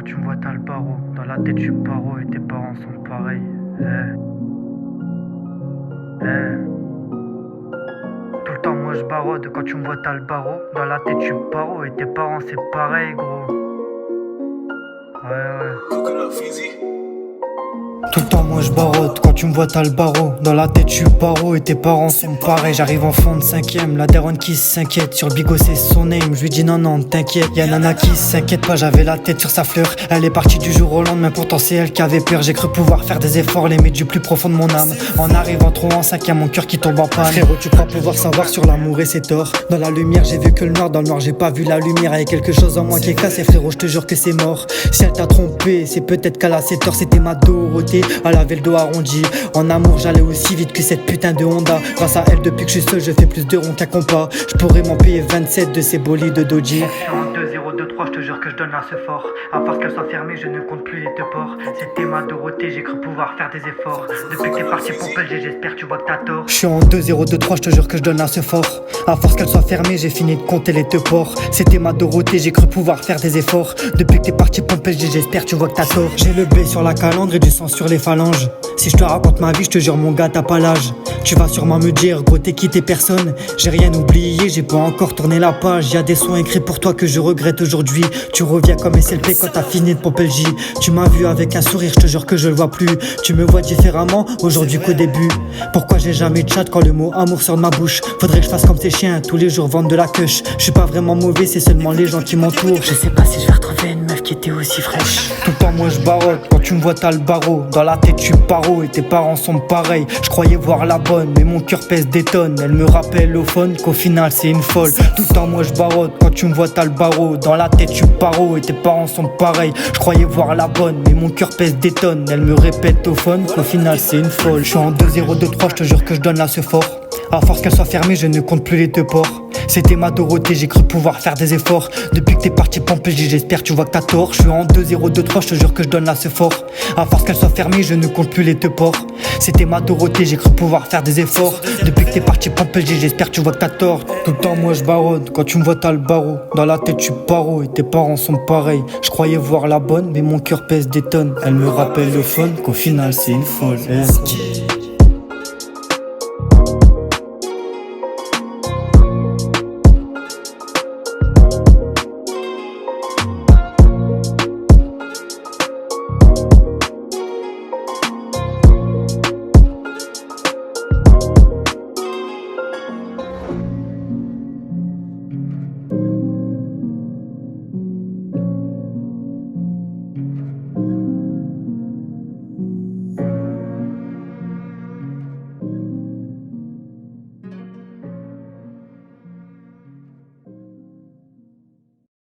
quand tu me vois t'as le barreau. Dans la tête je suis paro et tes parents sont pareils. Tout le temps moi je barode quand tu me vois t'as le barreau. Dans la tête je suis paro et tes parents c'est pareil gros. Tout le temps moi je barode, quand tu me vois t'as le barreau. Dans la tête je suis paro et tes parents sont pareils. J'arrive en fond de 5ème, la daronne qui s'inquiète. Sur le bigot c'est son name, je lui dis non non t'inquiète. Y'a nana qui s'inquiète pas, j'avais la tête sur sa fleur. Elle est partie du jour au lendemain, pourtant c'est elle qui avait peur. J'ai cru pouvoir faire des efforts, l'aimer du plus profond de mon âme. En arrivant trop en 5ème, mon cœur qui tombe en panne. Frérot tu crois pouvoir savoir sur l'amour et ses torts. Dans la lumière j'ai vu que le noir, dans le noir j'ai pas vu la lumière. Y'a quelque chose en moi qui est cassé frérot, je te jure que c'est mort. Si elle t'a trompé, c'est peut-être qu'elle a ses torts. C'était ma Dorothée, elle avait le dos arrondi. En amour j'allais aussi vite que cette putain de Honda. Grâce à elle depuis que je suis seul je fais plus de ronds qu'un compas. Je pourrais m'en payer 27 de ces bolides de Doji. En 2-0-2-3 je te jure que je donne là ce fort. À force qu'elle soit fermée je ne compte plus les deux ports. C'était ma Dorothée, j'ai cru pouvoir faire des efforts. Depuis que t'es parti pour Pelgé j'espère tu vois que t'as tort. Je suis en 2-0-2-3 je te jure que je donne là ce fort. À force qu'elle soit fermée j'ai fini de compter les deux ports. C'était ma Dorothée, j'ai cru pouvoir faire des efforts. Depuis que t'es parti pour Pelgé j'espère tu vois que t'as tort. J'ai le B sur la calandre et du sang sur les phalanges. Si je te raconte ma vie, je te jure mon gars t'as pas l'âge. Tu vas sûrement me dire gros t'es quitté personne. J'ai rien oublié, j'ai pas encore tourné la page. Y'a des sons écrits pour toi que je regrette aujourd'hui. Tu reviens comme SLP quand t'as fini de pomper le J. Tu m'as vu avec un sourire, je te jure que je le vois plus. Tu me vois différemment aujourd'hui qu'au début. Pourquoi j'ai jamais de chat quand le mot amour sort de ma bouche? Faudrait que je fasse comme ces chiens, tous les jours vendre de la cush. Je suis pas vraiment mauvais, c'est seulement les gens qui m'entourent. Je sais pas si je vais retrouver une meuf qui était aussi fraîche. Tout le temps moi je barode, quand tu me vois t'as le barreau. Dans la tête je suis paro et tes parents sont pareils. Je croyais voir la bonne mais mon cœur pèse des tonnes. Elle me rappelle au phone qu'au final c'est une folle. Tout le temps moi je barode, quand tu me vois t'as le barreau. Dans la tête je suis paro et tes parents sont pareils. Je croyais voir la bonne mais mon cœur pèse des tonnes. Elle me répète au phone qu'au final c'est une folle. Je suis en 2-0-2-3 je te jure que je donne là ce fort. À force qu'elle soit fermée je ne compte plus les deux ports. C'était ma Dorothée, j'ai cru pouvoir faire des efforts. Depuis que t'es parti pomper, j'espère tu vois que t'as tort. Je suis en 2-0-2-3, je te jure que je donne là ce fort. À force qu'elle soit fermée, je ne compte plus les deux ports. C'était ma Dorothée, j'ai cru pouvoir faire des efforts. Depuis que t'es parti pomper, j'espère tu vois que t'as tort. Tout le temps moi je barode, quand tu me vois t'as le barreau. Dans la tête je suis paro et tes parents sont pareils. Je croyais voir la bonne, mais mon cœur pèse des tonnes. Elle me rappelle le phone qu'au final c'est une folle.